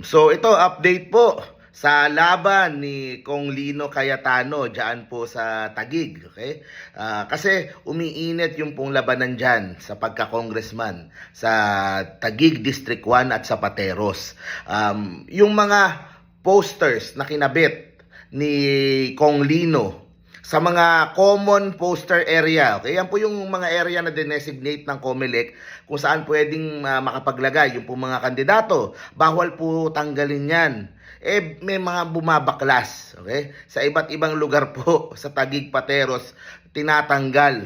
So ito, update po sa laban ni Kong Lino Cayetano dyan po sa Taguig. Okay? Kasi umiinit yung pong labanan dyan sa pagka-congressman sa Taguig District 1 at sa Pateros. Yung mga posters na kinabit ni Kong Lino sa mga common poster area. Okay? Yan po yung mga area na dinesignate ng COMELEC kung saan pwedeng makapaglagay yung po mga kandidato. Bawal po tanggalin yan. May mga bumabaklas. Okay? Sa iba't ibang lugar po sa Taguig, Pateros, tinatanggal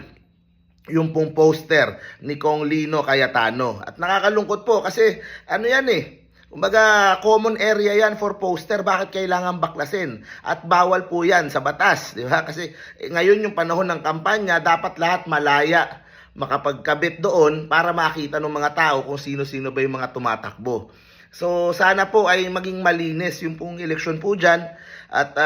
yung pong poster ni Kong Lino Cayetano. At nakakalungkot po kasi ano yan kumbaga, common area yan for poster. Bakit kailangan baklasin? At bawal po yan sa batas. Di ba? Kasi ngayon yung panahon ng kampanya, dapat lahat malaya makapagkabit doon para makita ng mga tao kung sino-sino ba yung mga tumatakbo. So, sana po ay maging malinis yung pong eleksyon po dyan. At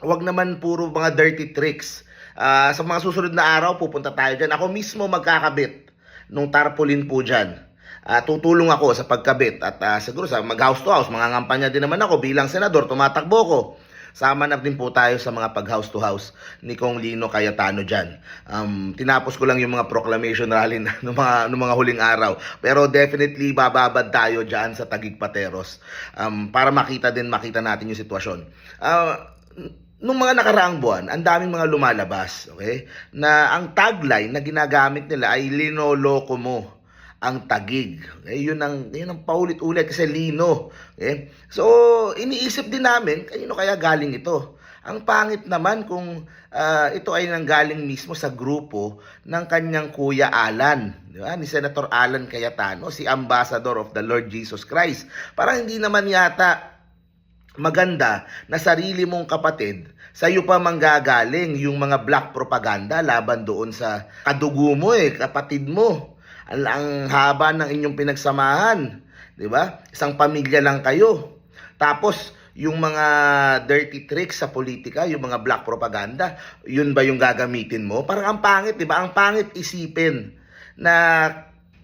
wag naman puro mga dirty tricks. Sa mga susunod na araw, pupunta tayo dyan. Ako mismo magkakabit nung tarpaulin po dyan. Tutulong ako sa pagkabit at siguro sa mag-house to house, mangangampanya din naman ako bilang senador, tumatakbo ko. Sama na din po tayo sa mga pag-house to house ni Kong Lino Cayetano dyan. Tinapos ko lang yung mga proclamation rally ng mga huling araw. Pero definitely bababad tayo dyan sa Taguig Pateros para makita natin yung sitwasyon. Nung mga nakaraang buwan, ang daming mga lumalabas, okay? Na ang tagline na ginagamit nila ay linoloko mo ang Taguig. Okay? Yun ang paulit-ulit kasi Lino. Okay? So, iniisip din namin, kanino kaya galing ito? Ang pangit naman kung ito ay nanggaling mismo sa grupo ng kanyang kuya Alan. Di ba? Ni Senator Alan Cayetano, si Ambassador of the Lord Jesus Christ. Parang hindi naman yata maganda na sarili mong kapatid sa iyo pa manggagaling yung mga black propaganda laban doon sa kadugo mo kapatid mo. Ang haba ng inyong pinagsamahan, 'di ba? Isang pamilya lang kayo. Tapos yung mga dirty tricks sa politika, yung mga black propaganda, yun ba yung gagamitin mo? Parang ang pangit, 'di ba? Ang pangit isipin na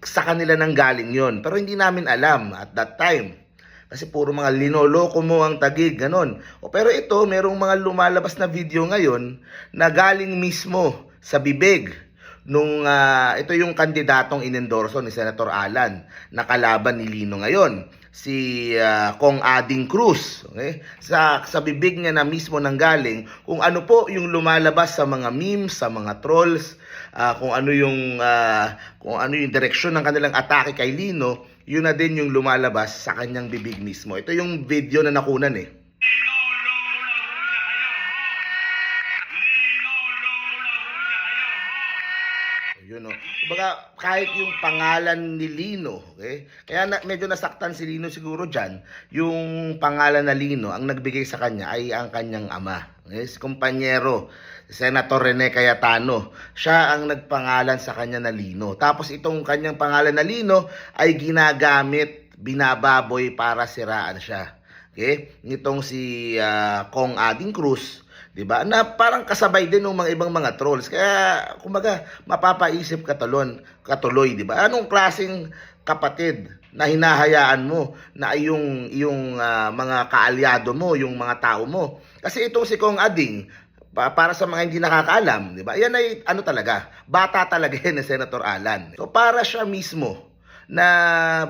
sa kanila nang galing yun. Pero hindi namin alam at that time. Kasi puro mga linoloko mo ang Taguig, ganon. Pero ito, merong mga lumalabas na video ngayon na galing mismo sa bibig nung ito yung kandidatong inendorso ni Senator Alan na kalaban ni Lino ngayon, si Kong Ading Cruz. Okay? Sa bibig niya na mismo nanggaling kung ano po yung lumalabas sa mga memes, sa mga trolls, kung ano yung direksyon ng kanilang atake kay Lino, yun na din yung lumalabas sa kanyang bibig mismo. Ito yung video na nakunan Yun Kumbaga, kahit yung pangalan ni Lino, okay? Kaya medyo nasaktan si Lino siguro dyan, yung pangalan na Lino, ang nagbigay sa kanya ay ang kanyang ama. Okay? Si kumpanyero, Senator Rene Cayetano, siya ang nagpangalan sa kanya na Lino. Tapos itong kanyang pangalan na Lino ay ginagamit, binababoy para siraan siya. Okay? Nitong si Kong Ading Cruz, 'di ba? Na parang kasabay din ng mga ibang mga trolls. Kaya kumbaga mapapaisip katuloy, 'di ba? Anong klaseng kapatid na hinahayaan mo na yung mga kaalyado mo, yung mga tao mo? Kasi itong si Kong Ading, para sa mga hindi nakakaalam, 'di ba? Yan ay talaga, bata talaga yan ni Senator Alan. So para siya mismo na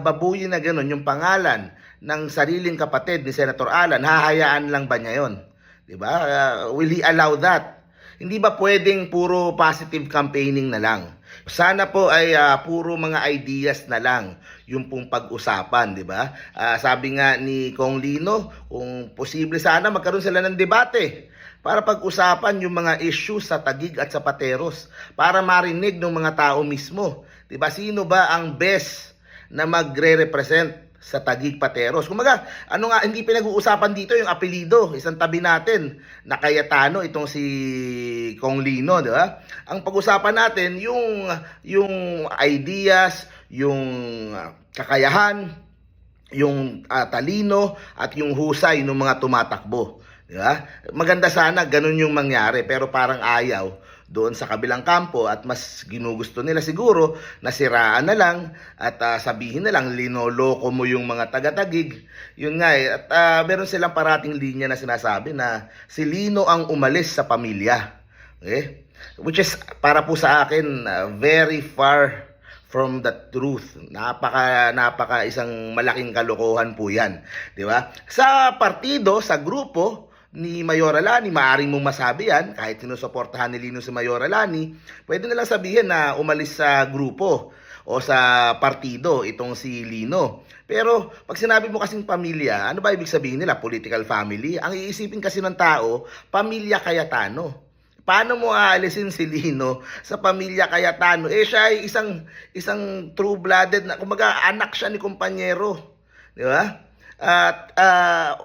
babuyin na gano'n yung pangalan ng sariling kapatid ni Senator Alan, hahayaan lang ba niya 'yon? 'Di ba? Will he allow that? Hindi ba pwedeng puro positive campaigning na lang? Sana po ay puro mga ideas na lang yung pong pag-usapan, 'di ba? Sabi nga ni Kong Lino, kung posible sana magkaroon sila ng debate para pag-usapan yung mga issues sa Taguig at sa Pateros para marinig ng mga tao mismo. 'Di ba? Sino ba ang best na magre-represent sa Taguig Pateros? Kumaga, hindi pinag-uusapan dito yung apelido, isang tabi natin na Cayetano, itong si Kong Lino, di ba? Ang pag-usapan natin yung ideas, yung kakayahan, yung talino at yung husay ng mga tumatakbo. Di ba? Maganda sana ganun yung mangyari pero parang ayaw doon sa kabilang kampo at mas ginugusto nila siguro na siraan na lang at sabihin na lang linoloko mo yung mga taga-Taguig. Yun nga eh. At meron silang parating linya na sinasabi na si Lino ang umalis sa pamilya. Okay? Which is para po sa akin very far from the truth. Napaka isang malaking kalokohan po 'yan, 'di ba? Sa partido, sa grupo ni Mayor Alani, maaaring mong masabi yan, kahit sinusuportahan ni Lino si Mayor Alani, pwede nalang sabihin na umalis sa grupo o sa partido itong si Lino. Pero pag sinabi mo kasing pamilya, ano ba ibig sabihin nila? Political family? Ang iisipin kasi ng tao, pamilya Cayetano. Paano mo aalisin si Lino sa pamilya Cayetano? Eh siya ay isang true-blooded na, kumbaga anak siya ni kumpanyero. Di ba? At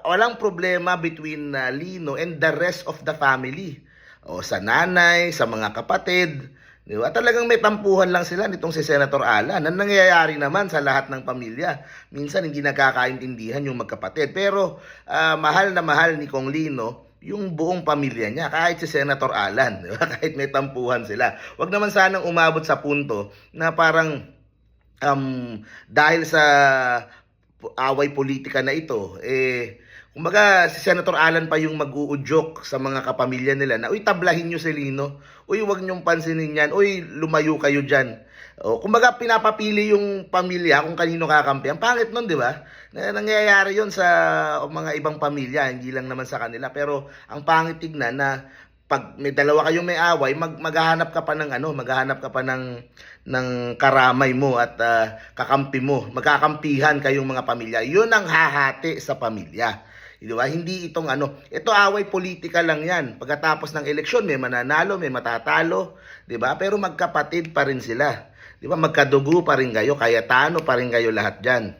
walang problema between Lino and the rest of the family. O sa nanay, sa mga kapatid. Di ba? Talagang may tampuhan lang sila nitong si Senator Alan. Ang nangyayari naman sa lahat ng pamilya. Minsan hindi nagkakaintindihan yung magkapatid. Pero mahal na mahal ni Kong Lino yung buong pamilya niya, kahit si Senator Alan, di ba? Kahit may tampuhan sila. Wag naman sanang umabot sa punto na parang dahil sa away politika na ito, kumbaga si Senator Alan pa yung mag-uudyok sa mga kapamilya nila na, uy, tablahin nyo si Lino, uy, wag nyong pansinin yan, uy, lumayo kayo dyan. O, kumbaga pinapapili yung pamilya kung kanino kakampi. Ang pangit nun, di ba? Nangyayari yon sa mga ibang pamilya, hindi lang naman sa kanila. Pero ang pangit tignan na pag may dalawa kayong may away, maghahanap ka pa ng maghahanap ka pa ng karamay mo at kakampi mo. Magkakampihan kayong mga pamilya. 'Yun ang hahati sa pamilya. Di ba? Hindi itong ito away politika lang 'yan. Pagkatapos ng eleksyon, may mananalo, may matatalo, di ba? Pero magkapatid pa rin sila. Di ba? Magkadugo pa rin kayo, Cayetano pa rin kayo lahat diyan.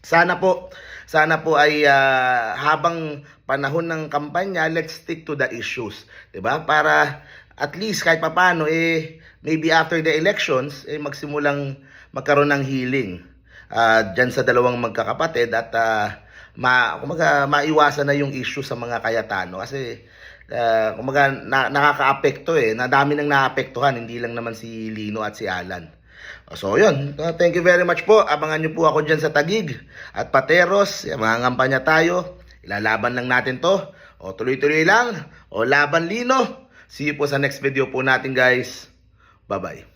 Sana po ay habang panahon ng kampanya, let's stick to the issues, 'di ba? Para at least kahit papaano maybe after the elections magsimulang magkaroon ng healing diyan sa dalawang magkakapatid at kumbaga maiwasan na yung issue sa mga Cayetano kasi kumbaga nakakaapekto na dami nang naapektuhan, hindi lang naman si Lino at si Alan. So yun, thank you very much po. Abangan nyo po ako dyan sa Taguig at Pateros. Mga ngampanya tayo. Ilalaban lang natin to. O tuloy-tuloy lang. O laban Lino. See you po sa next video po natin guys. Bye-bye.